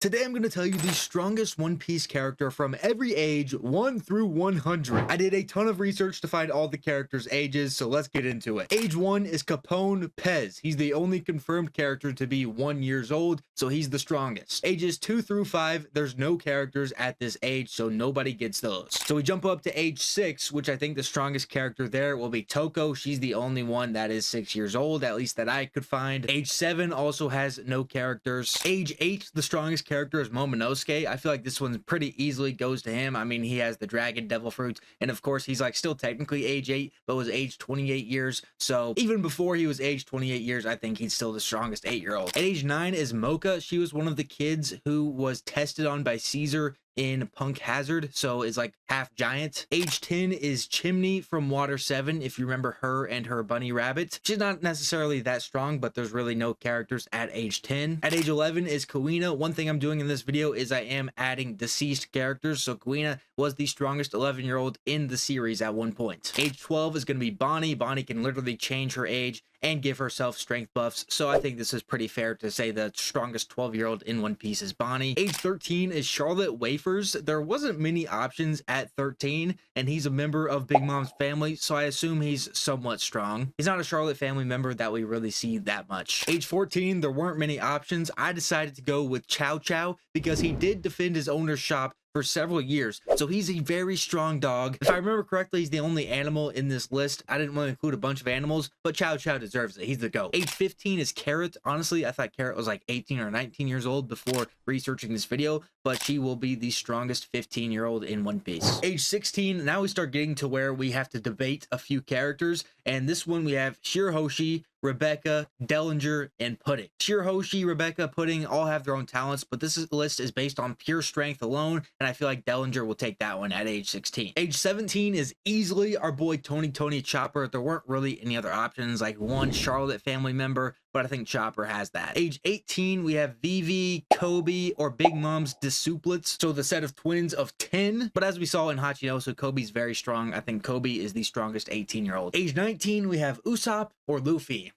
Today I'm going to tell you the strongest One Piece character from every age 1 through 100. I did a ton of research to find all the characters' ages, so let's get into it. Age 1 is Capone Pez. He's the only confirmed character to be 1 year old, so he's the strongest. Ages 2 through 5, there's no characters at this age, so nobody gets those. So we jump up to age 6, which I think the strongest character there will be Toko. She's the only one that is 6 years old, at least that I could find. Age 7 also has no characters. Age 8, the strongest character is Momonosuke. I feel like this one pretty easily goes to him. I mean, he has the dragon devil fruits, and of course he's like still technically age 8, but was age 28 years. So even before he was age 28 years, I think he's still the strongest 8-year-old. At age 9 is Mocha. She was one of the kids who was tested on by Caesar in Punk Hazard, so is like half giant. Age 10 is Chimney from Water 7, if you remember her and her bunny rabbit. She's not necessarily that strong, but there's really no characters at age 10. At age 11 is Kuina. One thing I'm doing in this video is I am adding deceased characters, so Kuina was the strongest 11-year-old in the series at one point. Age 12 is going to be Bonnie. Bonnie can literally change her age and give herself strength buffs, so I think this is pretty fair to say the strongest 12-year-old in One Piece is Bonnie. Age 13 is Charlotte Wafers. There wasn't many options at 13, and he's a member of Big Mom's family, so I assume he's somewhat strong. He's not a Charlotte family member that we really see that much. Age 14, there weren't many options. I decided to go with Chow Chow because he did defend his owner's shop for several years, so he's a very strong dog. If I remember correctly, he's the only animal in this list. I didn't want to include a bunch of animals, but Chow Chow deserves it. He's the GOAT. Age 15 is Carrot. Honestly, I thought Carrot was like 18 or 19 years old before researching this video, but she will be the strongest 15-year-old in One Piece. Age 16, now we start getting to where we have to debate a few characters, and this one we have Shirahoshi, Rebecca, Dellinger, and Pudding. Shirahoshi, Rebecca, Pudding all have their own talents, but list is based on pure strength alone, and I feel like Dellinger will take that one at age 16. Age 17 is easily our boy Tony Chopper. There weren't really any other options, like one Charlotte family member, but I think Chopper has that. Age 18, we have Vivi, Kobe, or Big Mom's Desuplets, so the set of twins of 10. But as we saw in Hachinosu, Kobe's very strong. I think Kobe is the strongest 18-year-old. Age 19, we have Usopp or Luffy.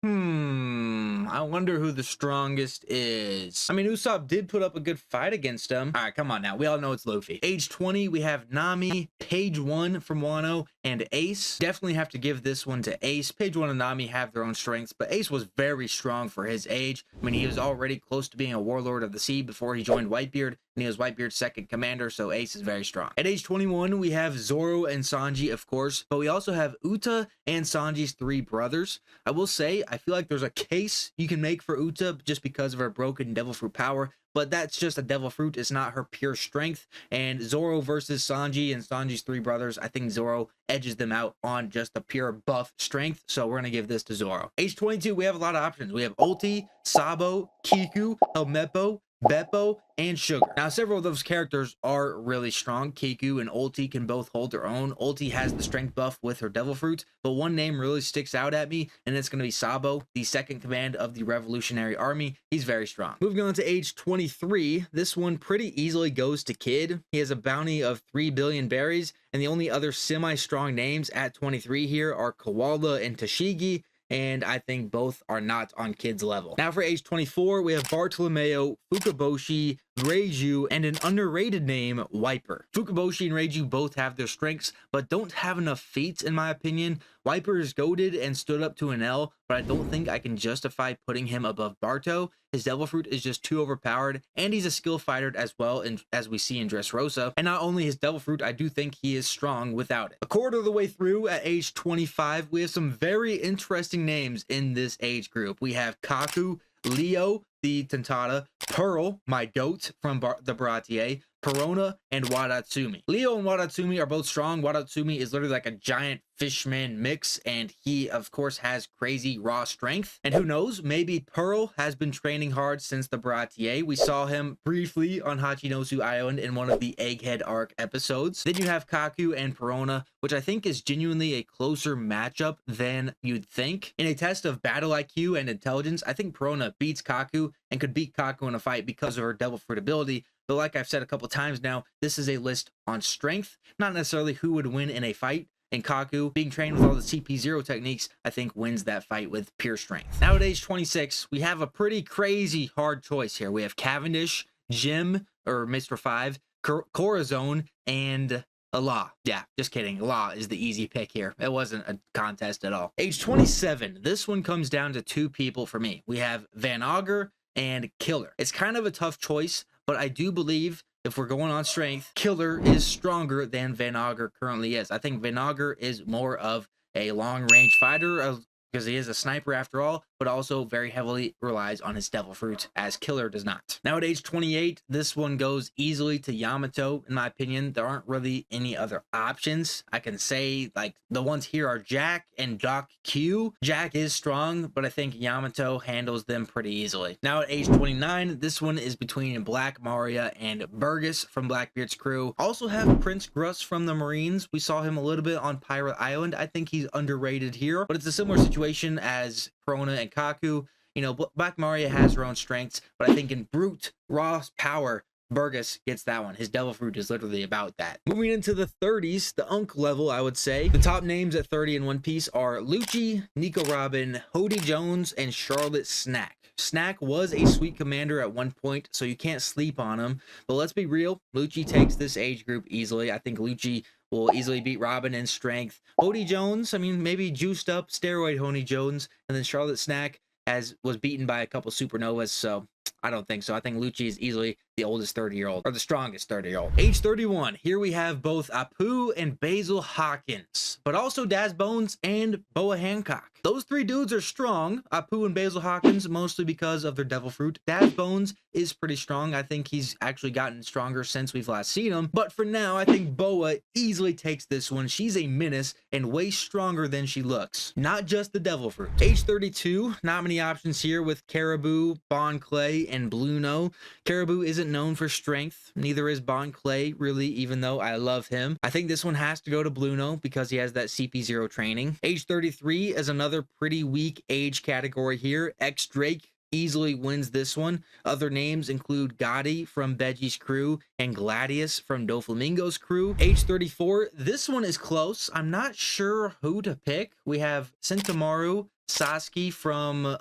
I wonder who the strongest is. I mean, Usopp did put up a good fight against him. All right, come on now. We all know it's Luffy. Age 20, we have Nami, Page 1 from Wano, and Ace. Definitely have to give this one to Ace. Page 1 and Nami have their own strengths, but Ace was very strong for his age. I mean, he was already close to being a warlord of the sea before he joined Whitebeard, and he was Whitebeard's second commander, so Ace is very strong. At age 21, we have Zoro and Sanji, of course, but we also have Uta and Sanji's 3 brothers. I will say, I feel like there's a case you can make for Uta just because of her broken devil fruit power, but that's just a devil fruit. It's not her pure strength. And Zoro versus Sanji and Sanji's 3 brothers, I think Zoro edges them out on just a pure buff strength, so we're going to give this to Zoro. Age 22, we have a lot of options. We have Ulti, Sabo, Kiku, Helmeppo, Beppo, and Sugar. Now, several of those characters are really strong. Kiku and Ulti can both hold their own. Ulti has the strength buff with her devil fruit, but one name really sticks out at me, and it's going to be Sabo, the second command of the Revolutionary Army. He's very strong. Moving on to age 23, this one pretty easily goes to Kid. He has a bounty of 3 billion berries, and the only other semi-strong names at 23 here are Koala and Tashigi, and I think both are not on Kid's level. Now for age 24, we have Bartolomeo, Fukaboshi, Reiju, and an underrated name, Wiper. Fukaboshi and Reiju both have their strengths, but don't have enough feats in my opinion. Wiper is goated and stood up to an L, but I don't think I can justify putting him above Barto. His devil fruit is just too overpowered, and he's a skill fighter as well, as we see in Dressrosa. And not only his devil fruit, I do think he is strong without it. A quarter of the way through, at age 25, we have some very interesting names in this age group. We have Kaku, Leo, the Tentata, Pearl, my goat from the Baratier, Perona, and Wadatsumi. Leo and Wadatsumi are both strong. Wadatsumi is literally like a giant fishman mix, and he of course has crazy raw strength. And who knows, maybe Pearl has been training hard since the Baratier. We saw him briefly on Hachinosu Island in one of the Egghead arc episodes. Then you have Kaku and Perona, which I think is genuinely a closer matchup than you'd think. In a test of battle IQ and intelligence, I think Perona beats Kaku and could beat Kaku in a fight because of her devil fruit ability. But like I've said a couple times now, this is a list on strength, not necessarily who would win in a fight. And Kaku, being trained with all the CP0 techniques, I think wins that fight with pure strength. Now at age 26, we have a pretty crazy hard choice here. We have Cavendish, Jim or Mr. 5, Corazon, and Allah. Yeah, just kidding. Allah is the easy pick here. It wasn't a contest at all. Age 27. This one comes down to two people for me. We have Van Auger and Killer. It's kind of a tough choice, but I do believe if we're going on strength, Killer is stronger than Van Auger currently is. I think Van Auger is more of a long-range fighter because he is a sniper after all, but also very heavily relies on his devil fruit, as Killer does not. Now at age 28, this one goes easily to Yamato, in my opinion. There aren't really any other options. I can say, like, the ones here are Jack and Doc Q. Jack is strong, but I think Yamato handles them pretty easily. Now at age 29, this one is between Black Maria and Burgess from Blackbeard's crew. Also have Prince Gruss from the Marines. We saw him a little bit on Pirate Island. I think he's underrated here, but it's a similar situation as Krona and Kaku. You know, Black Maria has her own strengths, but I think in brute, raw power, Burgess gets that one. His devil fruit is literally about that. Moving into the 30s, the Unk level, I would say. The top names at 30 in One Piece are Lucci, Nico Robin, Hody Jones, and Charlotte Snack. Snack was a sweet commander at one point, so you can't sleep on him. But let's be real, Lucci takes this age group easily. I think Lucci will easily beat Robin in strength. Hody Jones, I mean, maybe juiced up steroid Hody Jones, and then Charlotte Snack was beaten by a couple supernovas, so I don't think so. I think Lucci is easily the oldest 30-year-old, or the strongest 30-year-old. Age 31, here we have both Apu and Basil Hawkins, but also Daz Bones and Boa Hancock. Those three dudes are strong. Apu and Basil Hawkins, mostly because of their devil fruit. Daz Bones is pretty strong. I think he's actually gotten stronger since we've last seen him, but for now, I think Boa easily takes this one. She's a menace and way stronger than she looks. Not just the devil fruit. Age 32, not many options here with Caribou, Bon Clay, and Bluno. Caribou isn't known for strength, neither is Bon Clay really, even though I love him. I think this one has to go to Bluno because he has that CP0 training. Age 33 is another pretty weak age category here. X Drake easily wins this one. Other names include Gotti from Veggie's crew and Gladius from Doflamingo's crew. Age 34, this one is close. I'm not sure who to pick. We have Sentamaru, Sasuke from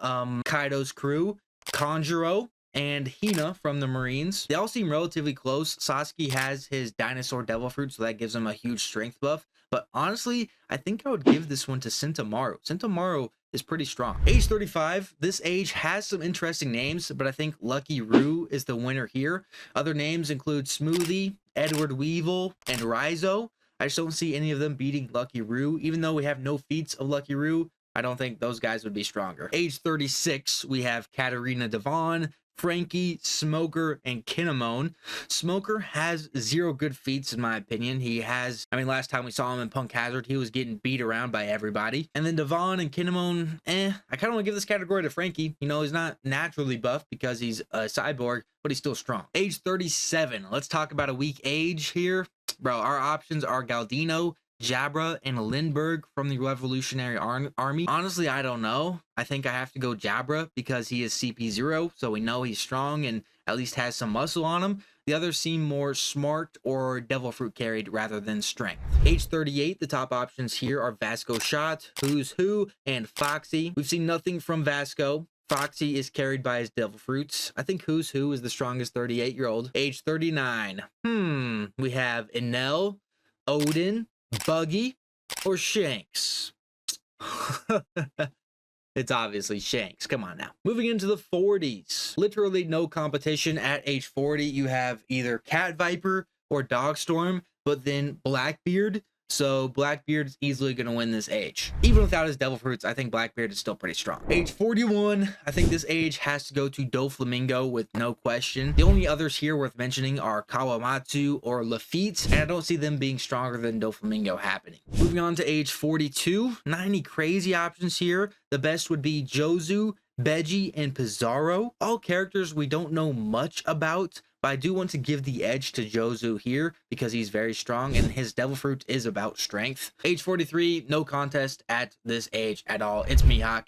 Kaido's crew, Conjuro, and Hina from the Marines. They all seem relatively close. Sasuke has his dinosaur devil fruit, so that gives him a huge strength buff. But honestly, I think I would give this one to Sentamaru. Sentamaru is pretty strong. Age 35, this age has some interesting names, but I think Lucky Roo is the winner here. Other names include Smoothie, Edward Weevil, and Rizo. I just don't see any of them beating Lucky Roo. Even though we have no feats of Lucky Roo, I don't think those guys would be stronger. Age 36, we have Katarina Devon, Frankie, Smoker, and Kinemon. Smoker has zero good feats, in my opinion. He has, I mean, last time we saw him in Punk Hazard, he was getting beat around by everybody. And then Devon and Kinemon, I kind of want to give this category to Frankie. You know, he's not naturally buff because he's a cyborg, but he's still strong. Age 37, let's talk about a weak age here. Bro, our options are Galdino, Jabra, and Lindbergh from the Revolutionary Army. Honestly, I don't know. I think I have to go Jabra because he is CP0, so we know he's strong and at least has some muscle on him. The others seem more smart or devil fruit carried rather than strength. Age 38, the top options here are Vasco Shot, Who's Who, and Foxy. We've seen nothing from Vasco. Foxy is carried by his devil fruits. I think Who's Who is the strongest 38-year-old. Age 39. We have Enel, Odin, Buggy, or Shanks? It's obviously Shanks. Come on now. Moving into the 40s. Literally no competition at age 40. You have either Cat Viper or Dogstorm, but then Blackbeard. So Blackbeard is easily going to win this age. Even without his devil fruits, I think Blackbeard is still pretty strong. Age 41, I think this age has to go to Doflamingo with no question. The only others here worth mentioning are Kawamatsu or Lafitte, and I don't see them being stronger than Doflamingo happening. Moving on to age 42, not any crazy options here. The best would be Jozu, Beji, and Pizarro. All characters we don't know much about, but I do want to give the edge to Jozu here because he's very strong and his devil fruit is about strength. Age 43, no contest at this age at all. It's Mihawk.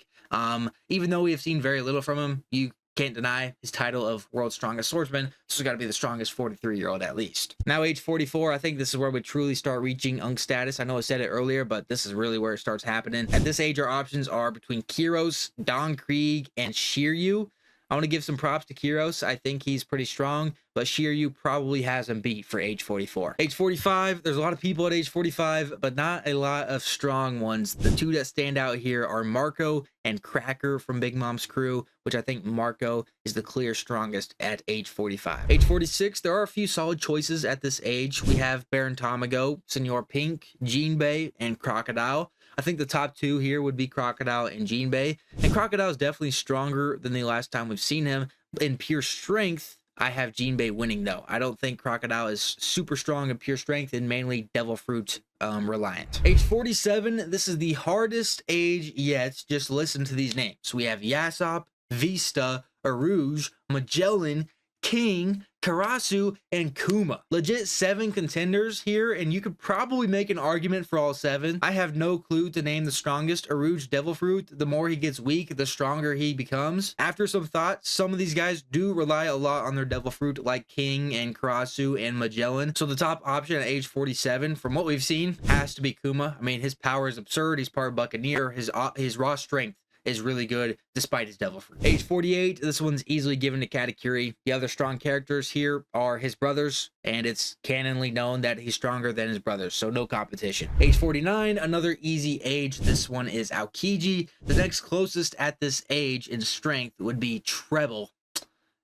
Even though we have seen very little from him, you can't deny his title of world's strongest swordsman. This has got to be the strongest 43-year-old at least. Now age 44, I think this is where we truly start reaching Unk status. I know I said it earlier, but this is really where it starts happening. At this age, our options are between Kiros, Don Krieg, and Shiryu. I want to give some props to Kyros. I think he's pretty strong, but Shiryu probably has him beat for age 44. Age 45, there's a lot of people at age 45, but not a lot of strong ones. The two that stand out here are Marco and Cracker from Big Mom's crew, which I think Marco is the clear strongest at age 45. Age 46, there are a few solid choices at this age. We have Baron Tamago, Senor Pink, Jinbei, and Crocodile. I think the top two here would be Crocodile and Jinbei. And Crocodile is definitely stronger than the last time we've seen him. In pure strength, I have Jinbei winning though. I don't think Crocodile is super strong in pure strength and mainly Devil Fruit reliant. Age 47, this is the hardest age yet. Just listen to these names. We have Yasop, Vista, Arouge, Magellan, King, Karasu, and Kuma. Legit 7 contenders here, and you could probably make an argument for all 7. I have no clue to name the strongest. Arouge Devil Fruit, the more he gets weak, the stronger he becomes. After some thought, some of these guys do rely a lot on their Devil Fruit, like King and Karasu and Magellan. So the top option at age 47, from what we've seen, has to be Kuma. I mean, his power is absurd. He's part Buccaneer. His raw strength is really good despite his Devil Fruit. Age 48, this one's easily given to Katakuri. The other strong characters here are his brothers, and it's canonly known that he's stronger than his brothers, so no competition. Age 49, another easy age. This one is Aokiji. The next closest at this age in strength would be Treble.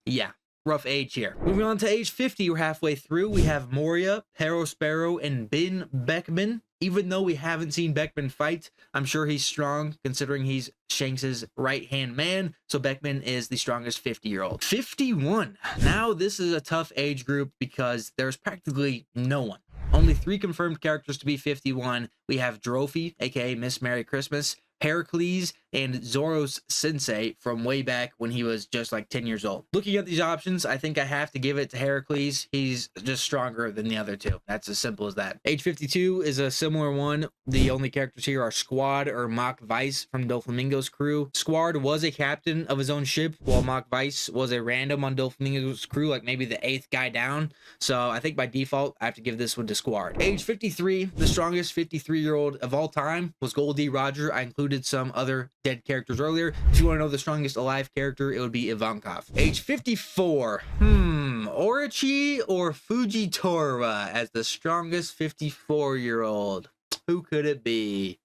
Yeah, rough age here. Moving on to age 50, we're halfway through. We have Moria, Perospero, and Bin Beckman. Even though we haven't seen Beckman fight, I'm sure he's strong considering he's Shanks's right-hand man. So Beckman is the strongest 50-year-old. 51. Now this is a tough age group because there's practically no one. Only 3 confirmed characters to be 51. We have Drophy, aka Miss Merry Christmas, Heracles, and Zoro's sensei from way back when he was just like 10 years old. Looking at these options, I think I have to give it to Heracles. He's just stronger than the other two. That's as simple as that. Age 52 is a similar one. The only characters here are Squad or Mach Weiss from Doflamingo's crew. Squad was a captain of his own ship, while Mach Weiss was a random on Doflamingo's crew, like maybe the 8th guy down. So I think by default, I have to give this one to Squad. Age 53, the strongest 53-year-old of all time was Goldie Roger. I included some other dead characters earlier. If you want to know the strongest alive character, it would be Ivankov. Age 54. Orochi or Fujitora as the strongest 54-year-old? Who could it be?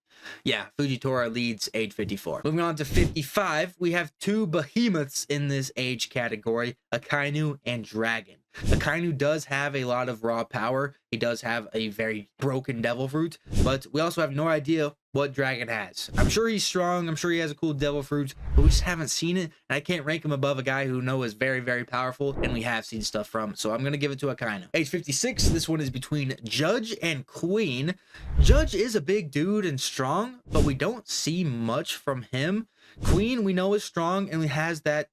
Yeah, Fujitora leads age 54. Moving on to 55, we have 2 behemoths in this age category, Akainu and Dragon. Akainu does have a lot of raw power. He does have a very broken Devil Fruit, but we also have no idea what Dragon has. I'm sure he's strong. I'm sure he has a cool Devil Fruit, but we just haven't seen it, and I can't rank him above a guy who know is very, very powerful, and we have seen stuff from, so I'm going to give it to Akainu. Age 56, this one is between Judge and Queen. Judge is a big dude and strong, but we don't see much from him. Queen, we know is strong, and he has that,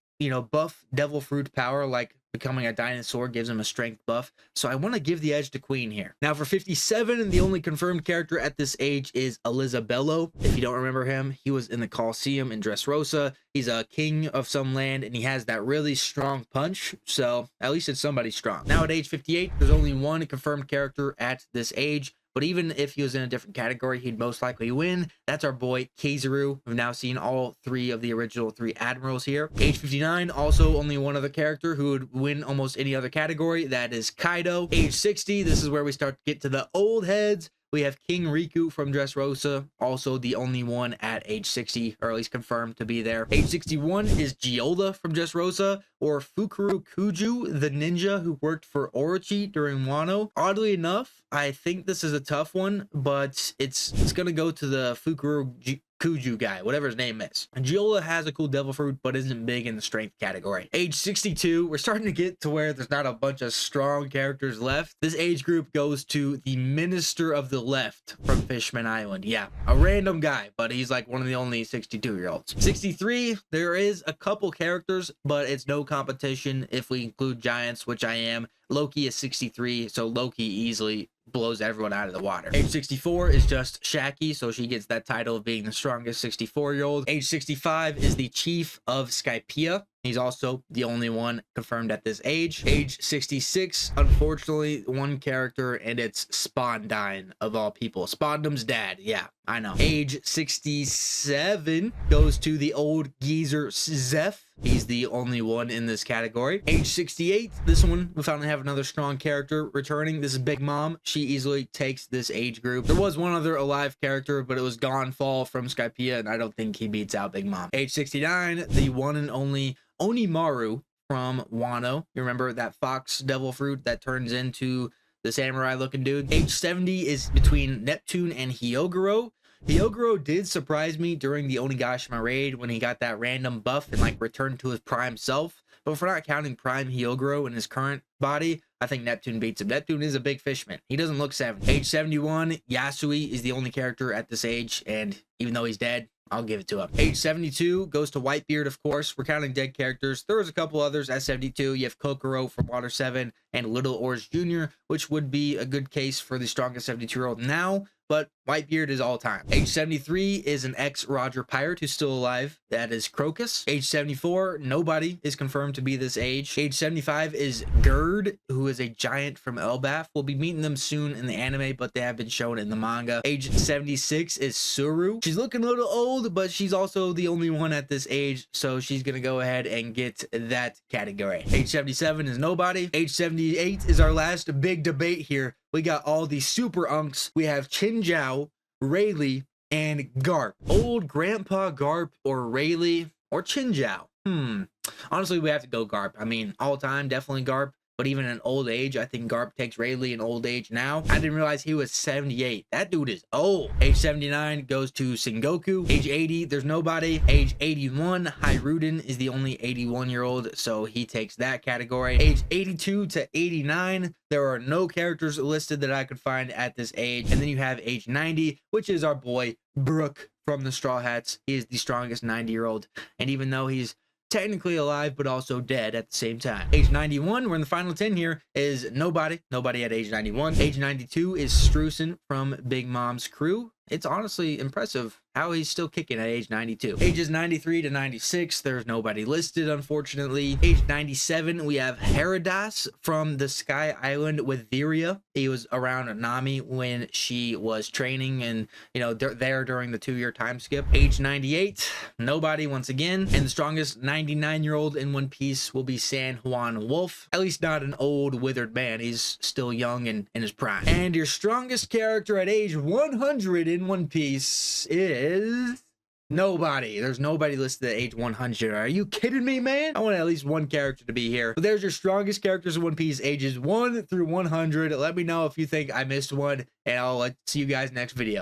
buff Devil Fruit power, like becoming a dinosaur gives him a strength buff. So I want to give the edge to Queen here. Now for 57, the only confirmed character at this age is Elizabello. If you don't remember him, he was in the Colosseum in Dressrosa. He's a king of some land, and he has that really strong punch. So at least it's somebody strong. Now at age 58, there's only one confirmed character at this age. But even if he was in a different category, he'd most likely win. That's our boy, Kizaru. We've now seen all 3 of the original 3 admirals here. Age 59, also only one other character who would win almost any other category. That is Kaido. Age 60, this is where we start to get to the old heads. We have King Riku from Dressrosa, also the only one at age 60, or at least confirmed to be there. Age 61 is Giola from Dressrosa, or Fukuro Kuju, the ninja who worked for Orochi during Wano. Oddly enough, I think this is a tough one, but it's gonna go to the Fukuro Kuju guy, whatever his name is. Giola has a cool Devil Fruit, but isn't big in the strength category. Age 62, we're starting to get to where there's not a bunch of strong characters left. This age group goes to the Minister of the Left from Fishman Island. Yeah, a random guy, but he's like one of the only 62-year-olds. 63, there is a couple characters, but it's no competition if we include giants, which I am. Loki is 63, so Loki easily blows everyone out of the water. Age 64 is just Shaki, so she gets that title of being the strongest 64-year-old. Age 65 is the chief of Skypiea. He's also the only one confirmed at this age. Age 66, unfortunately, one character, and it's Spondine of all people. Spondum's dad. Yeah, I know. Age 67 goes to the old geezer Zeph. He's the only one in this category. Age 68, this one, we finally have another strong character returning. This is Big Mom. She easily takes this age group. There was one other alive character, but it was Gonfall from Skypiea, and I don't think he beats out Big Mom. Age 69, the one and only Onimaru from Wano. You remember that fox devil fruit that turns into the samurai looking dude? Age 70 is between Neptune and Hyogoro. Hyogoro did surprise me during the Onigashima raid when he got that random buff and like returned to his prime self. But if we're not counting prime Hyogoro in his current body, I think Neptune beats him. Neptune is a big fishman. He doesn't look 70. Age 71, Yasui is the only character at this age, and even though he's dead, I'll give it to him. Age 72 goes to Whitebeard, of course. We're counting dead characters. There was a couple others at 72. You have Kokoro from Water 7 and Little Oars Jr., which would be a good case for the strongest 72-year-old now, but Whitebeard is all time. Age 73 is an ex-Roger pirate who's still alive. That is Crocus. Age 74, nobody is confirmed to be this age. Age 75 is Gerd, who is a giant from Elbaf. We'll be meeting them soon in the anime, but they have been shown in the manga. Age 76 is Suru. She's looking a little old, but she's also the only one at this age, so she's gonna go ahead and get that category. Age 77 is nobody. Age 78 is our last big debate here. We got all the super unks. We have Chinjiao, Rayleigh, and Garp. Old Grandpa Garp or Rayleigh or Chinjiao? Honestly, we have to go Garp. I mean, all time, definitely Garp. But even in old age, I think Garp takes Rayleigh in old age now. I didn't realize he was 78. That dude is old. Age 79 goes to Sengoku. Age 80, there's nobody. Age 81, Hiruden is the only 81-year-old, so he takes that category. Age 82 to 89, there are no characters listed that I could find at this age. And then you have age 90, which is our boy Brook from the Straw Hats. He is the strongest 90-year-old. And even though he's technically alive, but also dead at the same time. Age 91, we're in the final 10 here, is nobody at age 91. Age 92 is Strusen from Big Mom's crew. It's honestly impressive how he's still kicking at age 92. Ages 93 to 96, there's nobody listed, unfortunately. Age 97, we have Heradas from the Sky Island with Viria. He was around Nami when she was training and, you know, there during the 2-year time skip. Age 98, nobody once again. And the strongest 99-year-old in One Piece will be San Juan Wolf. At least not an old, withered man. He's still young and in his prime. And your strongest character at age 100 in One Piece is nobody. There's nobody listed at age 100. Are you kidding me, man? I want at least one character to be here. But there's your strongest characters in One Piece, ages 1 through 100. Let me know if you think I missed one, and I'll see you guys next video.